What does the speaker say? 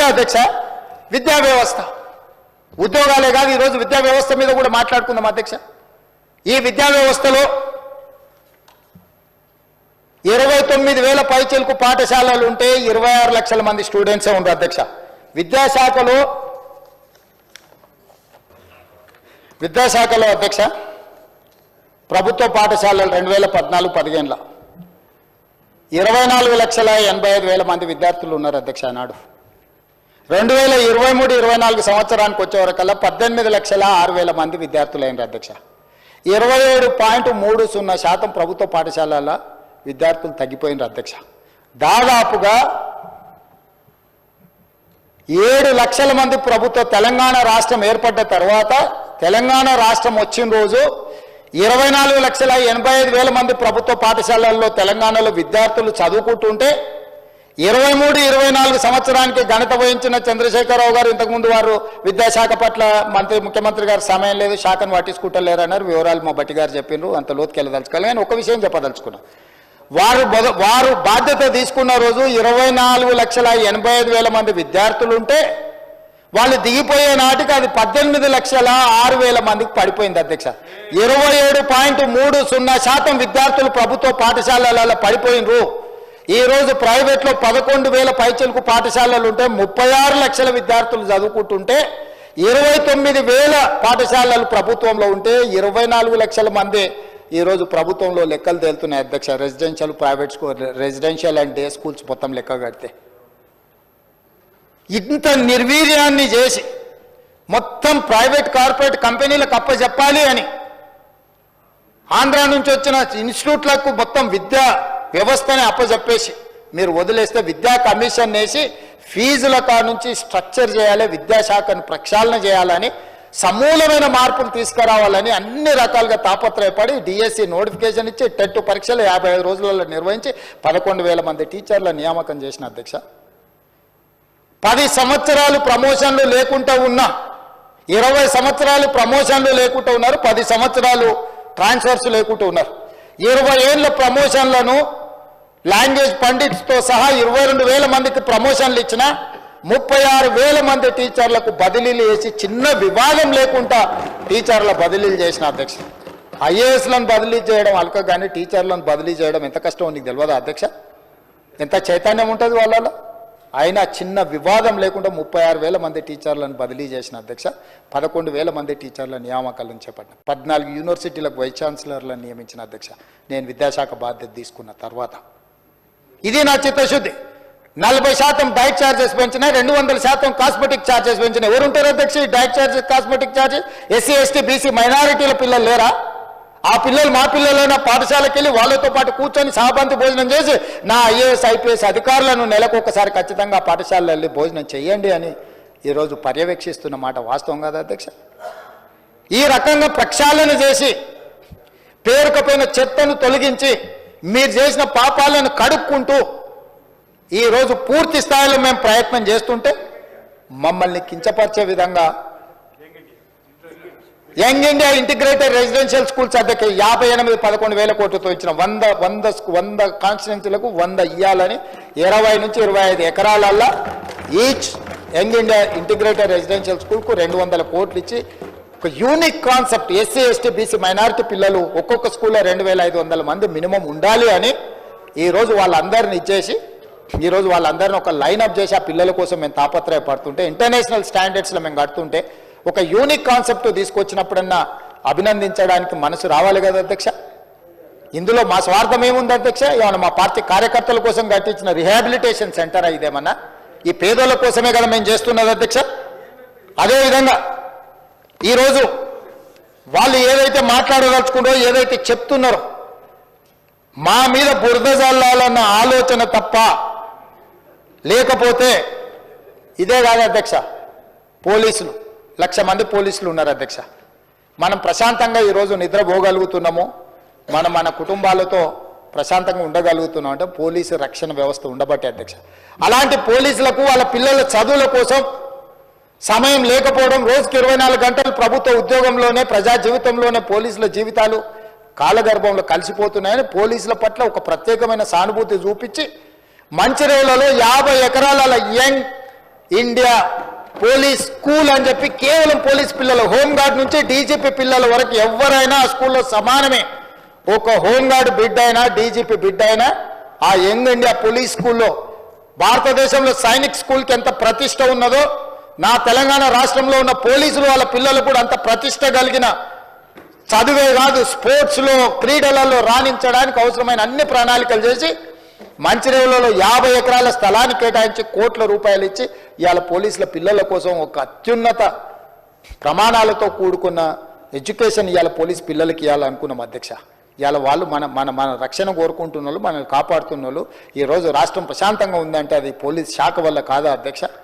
ఏంటి అధ్యక్ష? విద్యా వ్యవస్థ, ఉద్యోగాలే కాదు, ఈరోజు విద్యా వ్యవస్థ మీద కూడా మాట్లాడుకుందాం అధ్యక్ష. ఈ విద్యా వ్యవస్థలో 29,000 పైచిలకు పాఠశాలలు ఉంటే 26 లక్షల మంది స్టూడెంట్సే ఉన్నారు అధ్యక్ష. విద్యాశాఖలో అధ్యక్ష ప్రభుత్వ పాఠశాలలు 2014-15లో 24,85,000 మంది విద్యార్థులు ఉన్నారు అధ్యక్ష. నాడు 2023-24 సంవత్సరానికి వచ్చే వరకల్లా 18,06,000 మంది విద్యార్థులు అయినారు అధ్యక్ష. 27.30% ప్రభుత్వ పాఠశాలల విద్యార్థులు తగ్గిపోయినారు అధ్యక్ష. దాదాపుగా 7 లక్షల మంది ప్రభుత్వ తెలంగాణ రాష్ట్రం ఏర్పడ్డ తర్వాత, తెలంగాణ రాష్ట్రం వచ్చిన రోజు 24,85,000 మంది ప్రభుత్వ పాఠశాలల్లో తెలంగాణలో విద్యార్థులు చదువుకుంటుంటే 23-24 సంవత్సరానికి ఘనత వహించిన చంద్రశేఖరరావు గారు ఇంతకుముందు వారు విద్యాశాఖ పట్ల ముఖ్యమంత్రి గారు సమయం లేదు, శాఖను పట్టించుకుంటలేరన్నారు. వివరాలు మా బట్టి గారు చెప్పిండ్రు, అంత లోతుకి వెళ్ళదలుచుకోవాలి. కానీ ఒక విషయం చెప్పదలుచుకున్నా, వారు బాధ్యత తీసుకున్న రోజు 24,85,000 మంది విద్యార్థులు ఉంటే వాళ్ళు దిగిపోయే నాటికి అది 18,06,000 మందికి పడిపోయింది అధ్యక్ష. 27.30% విద్యార్థులు ప్రభుత్వ పాఠశాలలలో పడిపోయినరు. ఈరోజు ప్రైవేట్లో 11,000 పైచిలకు పాఠశాలలు ఉంటే 36 లక్షల విద్యార్థులు చదువుకుంటుంటే 29,000 పాఠశాలలు ప్రభుత్వంలో ఉంటే 24 లక్షల మంది ఈరోజు ప్రభుత్వంలో లెక్కలు తేలుతున్నాయి అధ్యక్ష. Residential, private school, residential and day schools మొత్తం లెక్క కడితే ఇంత నిర్వీర్యాన్ని చేసి మొత్తం ప్రైవేట్ కార్పొరేట్ కంపెనీలకు అప్పచెప్పాలి అని ఆంధ్ర నుంచి వచ్చిన ఇన్స్టిట్యూట్లకు మొత్తం విద్యా వ్యవస్థని అప్పచెప్పేసి మీరు వదిలేస్తే విద్యా కమిషన్ వేసి ఫీజుల నుంచి స్ట్రక్చర్ చేయాలి, విద్యాశాఖను ప్రక్షాళన చేయాలని, సమూలమైన మార్పులు తీసుకురావాలని అన్ని రకాలుగా తాపత్రయపడి డిఎస్సి నోటిఫికేషన్ ఇచ్చి టెట్ పరీక్షలు 55 రోజులలో నిర్వహించి 11,000 మంది టీచర్ల నియామకం చేసిన అధ్యక్ష. 10 సంవత్సరాలు ప్రమోషన్లు లేకుండా ఉన్నా, 20 సంవత్సరాలు ప్రమోషన్లు లేకుండా ఉన్నారు, 10 సంవత్సరాలు ట్రాన్స్ఫర్స్ లేకుండా ఉన్నారు. 20 ఏళ్ళ ప్రమోషన్లను లాంగ్వేజ్ పండిట్స్తో సహా 22,000 మందికి ప్రమోషన్లు ఇచ్చిన 36,000 మంది టీచర్లకు బదిలీలు చేసి చిన్న వివాదం లేకుండా టీచర్ల బదిలీలు చేసిన అధ్యక్ష. ఐఏఎస్లను బదిలీ చేయడం అల్క, కానీ టీచర్లను బదిలీ చేయడం ఎంత కష్టమో నీకు తెలియదా అధ్యక్ష? ఎంత చైతన్యం ఉంటుంది వాళ్ళలో? అయినా చిన్న వివాదం లేకుండా 36,000 మంది టీచర్లను బదిలీ చేసిన అధ్యక్ష. 11,000 మంది టీచర్ల నియామకాలను చేపట్టిన, 14 యూనివర్సిటీలకు వైస్ ఛాన్సలర్లను నియమించిన అధ్యక్ష నేను విద్యాశాఖ బాధ్యత తీసుకున్న తర్వాత. ఇది నా చిత్తశుద్ధి. 40% డైట్ ఛార్జెస్ పెంచినా, 200% కాస్మెటిక్ ఛార్జెస్ పెంచినా. ఎవరుంటారు అధ్యక్ష ఈ diet charges, cosmetic charges? SC, ST, BC మైనారిటీల పిల్లలు లేరా? ఆ పిల్లలు మా పిల్లలైనా పాఠశాలకు వెళ్ళి వాళ్ళతో పాటు కూర్చొని సహబంతి భోజనం చేసి నా ఐఏఎస్, ఐపీఎస్ అధికారులను నెలకొకసారి ఖచ్చితంగా పాఠశాలలో వెళ్ళి భోజనం చేయండి అని ఈరోజు పర్యవేక్షిస్తున్న మాట వాస్తవం కాదా అధ్యక్ష? ఈ రకంగా ప్రక్షాళన చేసి పేరుకపోయిన చెత్తను తొలగించి మీరు చేసిన పాపాలను కడుక్కుంటూ ఈరోజు పూర్తి స్థాయిలో మేము ప్రయత్నం చేస్తుంటే మమ్మల్ని కించపరిచే విధంగా young India integrated residential schools అధ్యక్ష 58-11,000 కోట్లతో ఇచ్చిన 100 కాన్స్టిట్యున్సీలకు 100 ఇయ్యాలని 20 నుంచి 25 ఎకరాలల్లో each young India integrated residential స్కూల్కు 200 కోట్లు ఇచ్చి ఒక unique concept, SC, ST, BC minority పిల్లలు ఒక్కొక్క స్కూల్లో 2,500 మంది మినిమం ఉండాలి అని ఈరోజు వాళ్ళందరినీ ఇచ్చేసి ఈరోజు వాళ్ళందరినీ ఒక లైనప్ చేసి ఆ పిల్లల కోసం మేము తాపత్రయపడుతుంటే, ఇంటర్నేషనల్ స్టాండర్డ్స్లో మేము కడుతుంటే ఒక యూనిక్ కాన్సెప్ట్ తీసుకొచ్చినప్పుడన్నా అభినందించడానికి మనసు రావాలి కదా అధ్యక్ష? ఇందులో మా స్వార్థం ఏముంది అధ్యక్ష? ఏమన్నా మా పార్టీ కార్యకర్తల కోసం కట్టించిన రిహాబిలిటేషన్ సెంటర్ ఇదేమన్నా? ఈ పేదల కోసమే కదా మేము చేస్తున్నది అధ్యక్ష. అదేవిధంగా ఈరోజు వాళ్ళు ఏదైతే మాట్లాడదలుచుకుంటారో, ఏదైతే చెప్తున్నారో మా మీద బురద జల్లాలన్న ఆలోచన తప్ప లేకపోతే ఇదే కాదు అధ్యక్ష. పోలీసులు 1,00,000 మంది పోలీసులు ఉన్నారు అధ్యక్ష. మనం ప్రశాంతంగా ఈరోజు నిద్రపోగలుగుతున్నాము, మన కుటుంబాలతో ప్రశాంతంగా ఉండగలుగుతున్నాం అంటే పోలీసు రక్షణ వ్యవస్థ ఉండబట్టే అధ్యక్ష. అలాంటి పోలీసులకు వాళ్ళ పిల్లల చదువుల కోసం సమయం లేకపోవడం, రోజుకి 24 గంటలు ప్రభుత్వ ఉద్యోగంలోనే, ప్రజా జీవితంలోనే పోలీసుల జీవితాలు కాలగర్భంలో కలిసిపోతున్నాయని పోలీసుల పట్ల ఒక ప్రత్యేకమైన సానుభూతి చూపించి మంచిర్యాలలో 50 ఎకరాల యంగ్ ఇండియా పోలీస్ స్కూల్ అని చెప్పి కేవలం పోలీస్ పిల్లలు, హోంగార్డ్ నుంచి డీజీపీ పిల్లల వరకు ఎవరైనా ఆ స్కూల్లో సమానమే. ఒక హోంగార్డ్ బిడ్డ అయినా డీజీపీ బిడ్డ అయినా ఆ యంగ్ ఇండియా పోలీస్ స్కూల్లో, భారతదేశంలో సైనిక్ స్కూల్కి ఎంత ప్రతిష్ట ఉన్నదో నా తెలంగాణ రాష్ట్రంలో ఉన్న పోలీసులు వాళ్ళ పిల్లలు కూడా అంత ప్రతిష్ట కలిగిన, చదువే కాదు స్పోర్ట్స్లో క్రీడలలో రాణించడానికి అవసరమైన అన్ని ప్రణాళికలు చేసి మంచిర్యాలలో 50 ఎకరాల స్థలాన్ని కేటాయించి కోట్ల రూపాయలు ఇచ్చి ఇవాళ పోలీసుల పిల్లల కోసం ఒక అత్యున్నత ప్రమాణాలతో కూడుకున్న ఎడ్యుకేషన్ ఇవాళ పోలీస్ పిల్లలకి ఇవ్వాలనుకున్నాం అధ్యక్ష. ఇవాళ వాళ్ళు మన మన మన రక్షణ కోరుకుంటున్న వాళ్ళు, మనల్ని కాపాడుతున్న వాళ్ళు. ఈరోజు రాష్ట్రం ప్రశాంతంగా ఉందంటే అది పోలీస్ శాఖ వల్ల కాదా అధ్యక్ష?